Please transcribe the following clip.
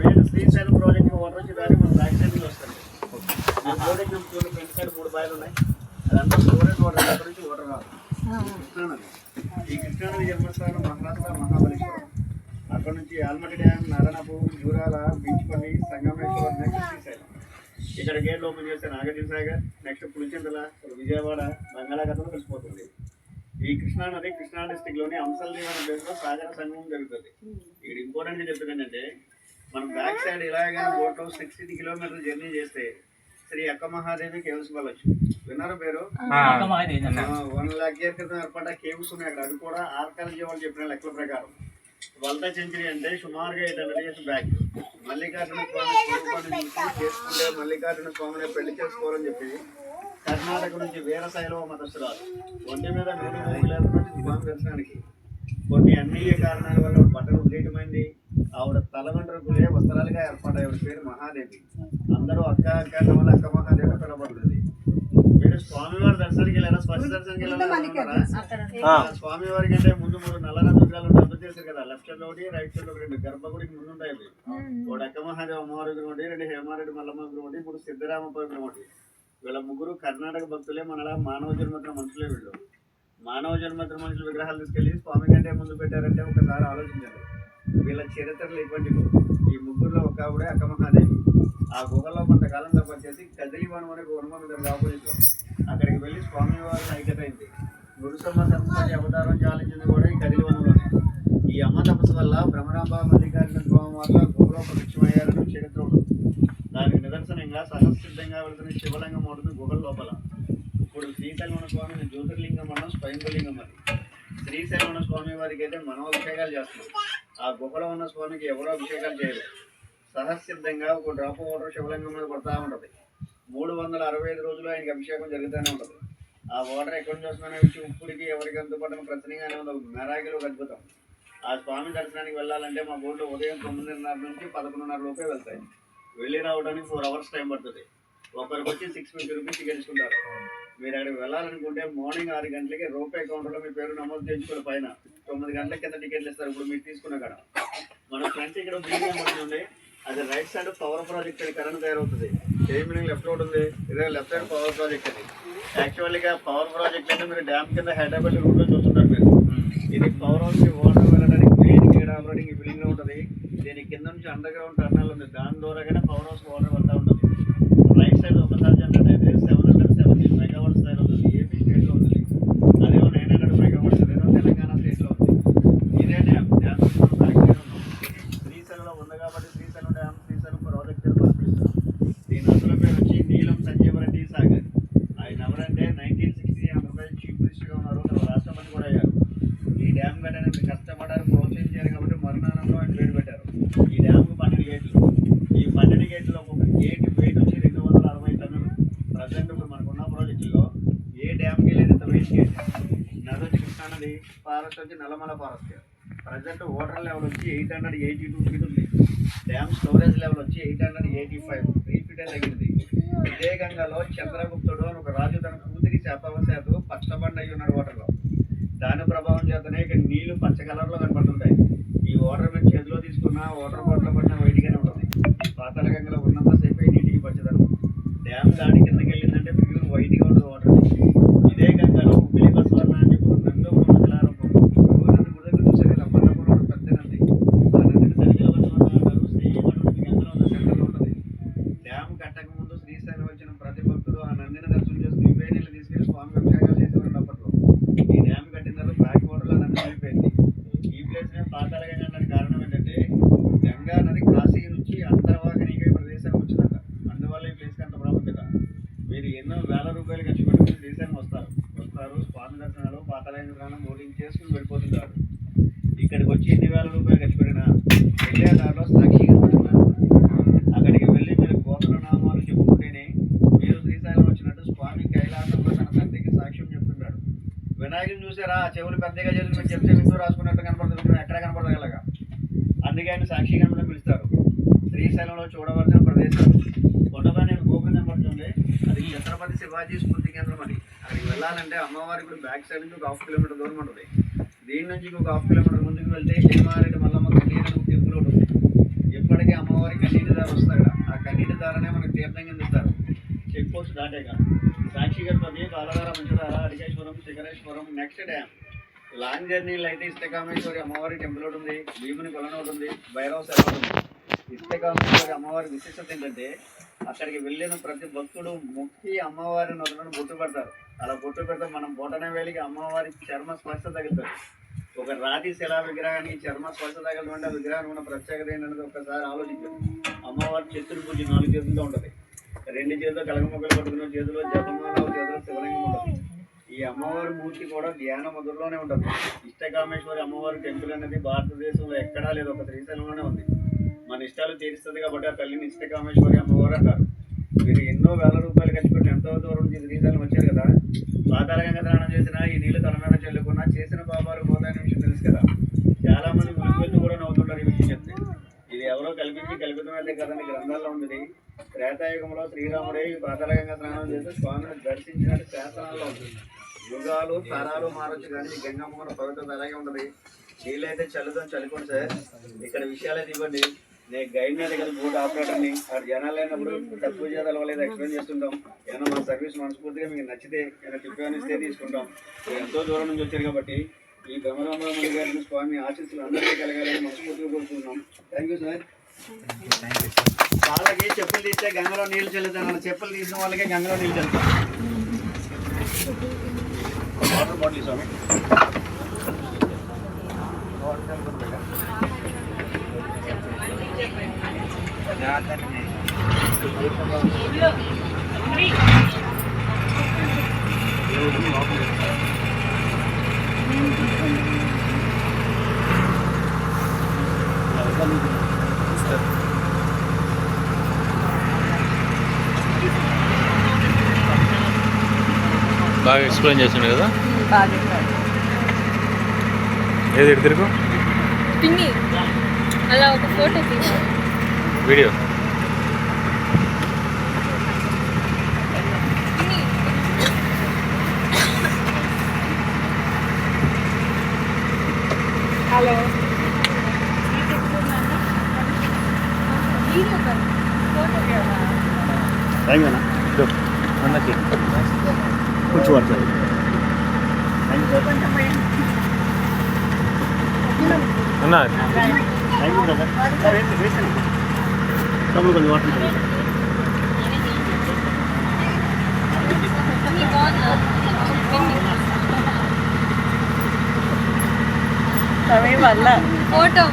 Main Srisailam project water వచ్చి దాన్ని మన బ్యాక్ సైడ్ నుంచి వస్తుంది. ప్రాజెక్ట్ ఫ్రంట్ సైడ్ 3 బాయిలు ఉన్నాయి. అదంతా స్టోరేజ్ వాటర్ అక్కడ నుంచి వాటర్ రాదు. కృష్ణానది, ఈ కృష్ణానది జన్మస్థానం మహారాష్ట్ర మహాబలేశ్వరం. అక్కడ నుంచి ఆల్మట్టి డ్యామ్, నారాయణపూర్, జూరాల, బీచ్పల్లి, సంగమేశ్వరం, నెక్స్ట్ శ్రీశైలం. ఇక్కడ గేట్లు ఓపెన్ చేస్తే నాగార్జున సాగర్, నెక్స్ట్ పులిచింతల, విజయవాడ, బంగాళాఖాతంలో కలిసిపోతుంది. ఈ కృష్ణానది కృష్ణా డిస్టిక్లోని అంశల్దేవి అనే ప్లేస్లో సాగర సంగమం జరుగుతుంది. ఇక్కడ ఇంపార్టెంట్గా చెప్తుంది ఏంటంటే, మనం బ్యాక్ సైడ్ ఇలాగే బోట్లో 60 కిలోమీటర్లు జర్నీ చేస్తే శ్రీ అక్క మహాదేవి కేవ్స్ వెళ్ళొచ్చు. విన్నారా పేరు? 1 lakh year క్రితం ఏర్పడ్డ కేవ్స్ ఉన్నాయి అక్కడ. అది కూడా ఆర్కాలజీ వాళ్ళు చెప్పిన లెక్కల ప్రకారం వల్తా సెంచరీ అంటే సుమారుగా 800 years బ్యాక్. మల్లికార్జున స్వామి స్వరూపాన్ని చేసుకుంటే మల్లికార్జున స్వామిని పెళ్లి చేసుకోవాలని చెప్పి కర్ణాటక నుంచి వీరశైవ మతస్థురాలు ఒంటి మీద నూనె లేకుండా స్వామి దర్శనానికి కొన్ని అన్నియ కారణాల వల్ల బట్టలు ఉద్రేకమైంది. ఆవిడ తల వెంట్రుకలే వస్త్రాలుగా ఏర్పడ్డాయి. ఆవిడ పేరు మహాదేవి. అందరూ అక్క అక్క వల్ల అక్క మహాదేవి పిలవబడుతుంది. మీరు స్వామివారి దర్శనానికి వెళ్ళారా? స్పర్శ దర్శనానికి వెళ్ళారా? స్వామివారికి అంటే ముందు 3 నల్లరాజు విగ్రహాలు డబ్బు చేశారు కదా. లెఫ్ట్ సైడ్ ఒకటి, రైట్ సైడ్ ఒకటి, 2 గర్భగుడికి ముందు ఉంటాయి. అవి ఒకటి అక్క మహాదేవి అమ్మవారి విగ్రహం ఒకటి, 2 హేమారెడ్డి మల్లమ్మ విగ్రహం ఒకటి, 3 సిద్ధరామప్ప విగ్రహం ఒకటి. వీళ్ళ ముగ్గురు కర్ణాటక భక్తులే, మనలా మానవ జన్మత్ర మనుషులే. వీళ్ళు మానవ జన్మత్ర మనుషుల విగ్రహాలు తీసుకెళ్లి స్వామి కంటే ముందు పెట్టారంటే ఒకసారి ఆలోచించండి. వీళ్ళ చరిత్రలు ఇవ్వండి. ఈ ముగ్గురులో ఒక ఆవిడే అక్క మహాదేవి. ఆ గుహలో కొంతకాలం తప్పచేసి కదిలివనం అనే గుహ మీద ఆపోజిట్లో అక్కడికి వెళ్ళి స్వామివారి ఐక్యత అయింది. గురుసమ్మ సరస్వతి అవతారం చాలించింది కూడా ఈ కదిలివనంలోనే. ఈ అమ్మ తపస్సు వల్ల భ్రమరాంబ మల్లికార్జున స్వామి వల్ల గుహలో ప్రత్యక్షమయ్యారని చరిత్ర ఉంటుంది. దానికి నిదర్శనంగా సహసిద్ధంగా వెళుతున్న శివలింగం ఉంటుంది గుహల లోపల. ఇప్పుడు శ్రీశైలం స్వామిని జ్యోతిర్లింగం అన్న స్వయంభలింగం అని. శ్రీశైలం స్వామి వారికి అయితే మనం అభిషేకాలు చేస్తున్నాం. ఆ గుహలో ఉన్న స్వామికి ఎవరో అభిషేకాలు చేయలేదు. సహసిద్ధంగా ఒక డ్రాప్ వాటర్ శివలింగం మీద పడతా ఉంటుంది. 365 రోజులు ఆయనకి అభిషేకం జరుగుతూనే ఉంటుంది. ఆ వాటర్ ఎక్కడి నుంచి వస్తుందనే విషయం ఇప్పటికీ ఎవరికి అందుపడిన ప్రశ్నగానే ఉంది. మెరాకిల్ ఒక అద్భుతం. ఆ స్వామి దర్శనానికి వెళ్ళాలంటే మా బోట్లో ఉదయం 9:30 నుంచి 11:30 లోపే వెళ్తాయి. వెళ్ళి రావడానికి 4 hours టైం పడుతుంది. ఒకరికి వచ్చి 650 రూపీస్ గెలుచుకుంటారు. మీరు అక్కడికి వెళ్ళాలనుకుంటే మార్నింగ్ 6 గంటలకి రూపే కౌంటర్లో మీ పేరు నమోదు చేయించుకుని పైన 9 గంటల కింద టికెట్లు ఇస్తారు. ఇప్పుడు మీరు తీసుకున్న కాడ మన ఫ్రంట్ ఇక్కడ బిల్డింగ్ ఉంది. అది రైట్ సైడ్ పవర్ ప్రాజెక్ట్ అని కరెంట్ తయారవుతుంది. ఏమింగ్ లెఫ్ట్ రోడ్ ఉంది. ఇదే లెఫ్ట్ సైడ్ పవర్ ప్రాజెక్ట్ అది. యాక్చువల్గా పవర్ ప్రాజెక్ట్ అంటే మీరు డ్యామ్ కింద హైదరాబాద్ రూట్లో చూస్తుంటారు మీరు. ఇది పవర్ హౌస్ వాటర్ వెళ్ళడానికి మెయిన్ ఇక్కడ ఆల్రెడీ ఈ బిల్డింగ్లో ఉంటుంది. దీని కింద నుంచి అండర్ గ్రౌండ్ టర్నల్ ఉంది. దాని ద్వారాగానే పవర్ హౌస్ వాటర్ వెళ్తూ ఉంటుంది. రైట్ సైడ్ ఒకసారి జనరేట్ అయితే 770 మెగావాట్స్ తయారవుతుంది. ఏపీ స్టేట్లో ఉంటుంది. అదేమో 900 మెగావాట్స్ అదేమో తెలంగాణ స్టేట్లో ఉంది. ఇదే డ్యామ్ శ్రీశైలంలో ఉంది కాబట్టి శ్రీశైలం డ్యామ్ శ్రీశైలం ప్రాజెక్ట్ పరిపిస్తుంది. దీని అసలు పేరు వచ్చి నీలం సంజీవ రెడ్డి సాగర్. ఆయన ఎవరంటే 1960 ఆంధ్రప్రదేశ్ చీఫ్ మినిస్టర్గా ఉన్నారు. రాష్ట్రపతి కూడా అయ్యారు. ఈ డ్యామ్ కట్టడానికి ప్రోత్సహించారు కాబట్టి మరునానంలో ఆయన పేరు పెట్టారు. ఈ డ్యామ్కు 12 గేట్లు. ఈ 12 గేట్లలో ఒక గేట్ వెయిట్ వచ్చి 260 టన్నులు. ప్రజెంట్ ఇప్పుడు మనకున్న ప్రాజెక్టులో ఏ డ్యామ్కి లేనంత వెయిట్ గేట్. నది వచ్చి కృష్ణానది, ఫారెస్ట్ వచ్చి Nallamala forest. Present water level వచ్చి 882 ఫీట్ ఉంది. డ్యామ్ స్టోరేజ్ లెవెల్ వచ్చి 885 3 ఫీటే తగ్గింది. ఇదే గంగలో చంద్రగుప్తుడు అని ఒక రాజు తన కూతురి శాపవశాత్తు పచ్చబండ అయి ఉన్నాడు వాటర్లో. దాని ప్రభావం చేతనే ఇక్కడ నీళ్లు పచ్చ కలర్లో కనపడుతుంటాయి. ఈ వాటర్ మీరు చేతిలో తీసుకున్న వాటర్ బాటిల్ పడిన వైట్గానే ఉంటుంది. పాతాళ గంగలో ఉన్నంతసేపు నీటికి పచ్చదనం. డ్యామ్ దాడి కిందకి వెళ్ళిందంటే ప్యూర్ వైట్గా ఉంటుంది వాటర్. ఇదే గంగలో ఉబ్బిలి బసవర్ణ అని చెప్పి నందోపురం శిలారూపం నది గుడి దగ్గర చూసారు ఇలా మండపంలో పెద్ద నది. ఆ నదిని సరిగ్గా బసవర్ణ అంటారు. శ్రీమంతుడికి గంగలో ఉన్న సెంటర్లో ఉంటుంది. డ్యామ్ కట్టక ముందు శ్రీశైలం వచ్చిన ప్రతి భక్తుడు ఆ నందిని దర్శనం చేసుకుని ఇవే నీళ్ళు తీసుకెళ్లి స్వామి అభిషేకాలు చేసేవాళ్ళు అప్పట్లో. ఈ డ్యామ్ కట్టిన తర్వాత బ్యాక్ వాటర్లో నది వెళ్ళిపోయింది. ఈ ప్లేస్నే పాతాళ గంగ అనడానికి కారణం ఏంటంటే గంగా నది కాశీ నుంచి అంతర్వాహినిగా ప్రదేశానికి వచ్చిందట. అందువల్ల ఈ ప్లేస్కి అంత ప్రాముఖ్యత. మీరు ఎన్నో వేల రూపాయలు ఖర్చు పెట్టుకుని శ్రీశైలం వస్తారు. స్వామి దర్శనాలు పాతాళ గంగ స్నానం బోటింగ్ చేసుకుని వెళ్ళిపోతుంటారు. ఇక్కడికి వచ్చి ఎన్ని వేల రూపాయలు ఖర్చు పెట్టినా వెళ్ళే దారిలో సాక్షిగా అక్కడికి వెళ్ళి మీరు గోత్రనామాలు చెప్పుకుంటేనే మీరు శ్రీశైలం వచ్చినట్టు స్వామి కైలాసంలో తన తండ్రికి సాక్ష్యం చెప్తుంటాడు. వినాయకుని చూసారా? చెవులు పెద్దగా చేసి మీరు చెప్తే వింటూ రాసుకున్నట్టు కనపడుతుంది. ఎక్కడ కనపడదు ఇలాగా. అందుకే ఆయన సాక్షి గణపతిని పిలుస్తారు. శ్రీశైలంలో చూడవలసిన ప్రదేశం కొండపైన గోపురం కనపడుతుంది. అది ఛత్రపతి శివాజీ స్మృతి కేంద్రం అని. అక్కడికి వెళ్ళాలంటే అమ్మవారి ఇప్పుడు బ్యాక్ సైడ్ నుంచి ఒక 1/2 కిలోమీటర్ దూరం ఉంటుంది. దీని నుంచి ఒక 1/2 కిలోమీటర్ ముందుకు వెళ్తే హేమారెడ్డి మల్లమ్మ టెంపుల్ ఉంటుంది. ఇప్పటికీ అమ్మవారి దారి వస్తుంది అక్కడ. ఆ కన్నీటి దారనే మనకి తీర్థం కింద ఇస్తారు. చెక్ పోస్ట్ దాటాక సాక్షి గణపతి, బాలధార, పంచదార, అడికేశ్వరం, శిఖరేశ్వరం. నెక్స్ట్ డ్యామ్ లాంగ్ జర్నీలు అయితే ఇష్టకామేశ్వరి అమ్మవారి టెంపుల్ ఒకటి ఉంది, భీముని కొలను ఒకటి ఉంది, భైరవ సేవ ఉంది. ఇష్టకామేశ్వరి అమ్మవారి విశిష్టత ఏంటంటే అక్కడికి వెళ్ళిన ప్రతి భక్తుడు మొక్కి అమ్మవారి నదులను బొట్టు పెడతారు. అలా బొట్టు పెడితే మనం బొటన వేలికి అమ్మవారి చర్మ స్పర్శ తగ్గుతుంది. ఒక రాతి శిలా విగ్రహానికి చర్మ స్పర్శ తగలకుండా విగ్రహానికి ఉన్న ప్రత్యేకత ఏంటనేది ఒక్కసారి ఆలోచించారు. అమ్మవారి చతుర్భుజి 4 చేతులతో ఉంటుంది. 2 చేతుల్లో కలగమొక్కలు పట్టుకున్న చేతిలో జపమాల, చేతిలో శివలింగం ఉంటుంది. ఈ అమ్మవారి మూర్తి కూడా ధ్యాన ముద్రలోనే ఉంటుంది. ఇష్టకామేశ్వరి అమ్మవారి టెంపుల్ అనేది భారతదేశంలో ఎక్కడా లేదు, ఒక శ్రీశైలంలోనే ఉంది. మన ఇష్టాలు తీరుస్తుంది కాబట్టి ఆ తల్లిని ఇష్టకామేశ్వరి అమ్మవారు అంటారు. మీరు ఎన్నో వేల రూపాయలు ఖర్చు పెట్టి ఎంతో దూరం నుంచి శ్రీశైలం వచ్చారు కదా. పాతాళగంగ స్నానం చేసినా, ఈ నీళ్ళు తల మీద చల్లుకున్నా చేసిన పాపాలు పోతాయనే విషయం తెలుసు కదా. చాలా మంది మునిపెత్తు కూడా నవ్వుతుంటారు ఈ విషయం చెప్తే. ఇది ఎవరో కల్పితమైతే కదండి, గ్రంథాల్లో ఉంది. త్రేతాయుగంలో శ్రీరాముడే ఈ పాతాళగంగ స్నానం చేసి స్వామిని దర్శించినట్టు శాసనాల్లో ఉంటుంది. యుగాలు తరాలు మారొచ్చు కానీ ఈ గంగమ్మ పవిత్రత అలాగే ఉంటుంది. నీళ్ళైతే చల్లుతాం, చల్లుకోండి సార్. ఇక్కడ విషయాలైతే ఇవ్వండి. నేను గైడ్ దగ్గర బోట్ ఆపరేటర్ని. ఆ జనాలు అయినప్పుడు తక్కువ చేయాలి వాళ్ళేది ఎక్స్ప్లెయిన్ చేస్తుంటాం. ఏమైనా మన సర్వీస్ మనస్ఫూర్తిగా మీకు నచ్చితే ఏమైనా టిప్ ఇస్తే తీసుకుంటాం. ఎంతో దూరం నుంచి వచ్చారు కాబట్టి ఈ బ్రహ్మరామరామ గారిని స్వామి ఆశీస్సులు అందరికీ కలగాలని మనస్ఫూర్తిగా కోరుకుంటున్నాం. Thank you sir. వాళ్ళకి చెప్పులు తీస్తే గంగలో నీళ్ళు చల్లుతాను, చెప్పులు తీసిన వాళ్ళకే గంగలో నీళ్ళు చల్లుతాను. వాటర్ బాటిల్ స్వామి. బాగా ఎక్స్ప్లెయిన్ చేస్తుండే కదా. ఏది ఎటు తిరుగు పిన్ని అలా ఒక ఫోటో తీసి video. Hello video photo thank you అన్న. అన్నకి కొంచెం పడుతుంది. Thank you sir. అన్నా థ్యాంక్ యూ బ్రదర్. సార్ ఏంటి వేసాను డబ్బులు కొంచెం వాటర్ ఫోటో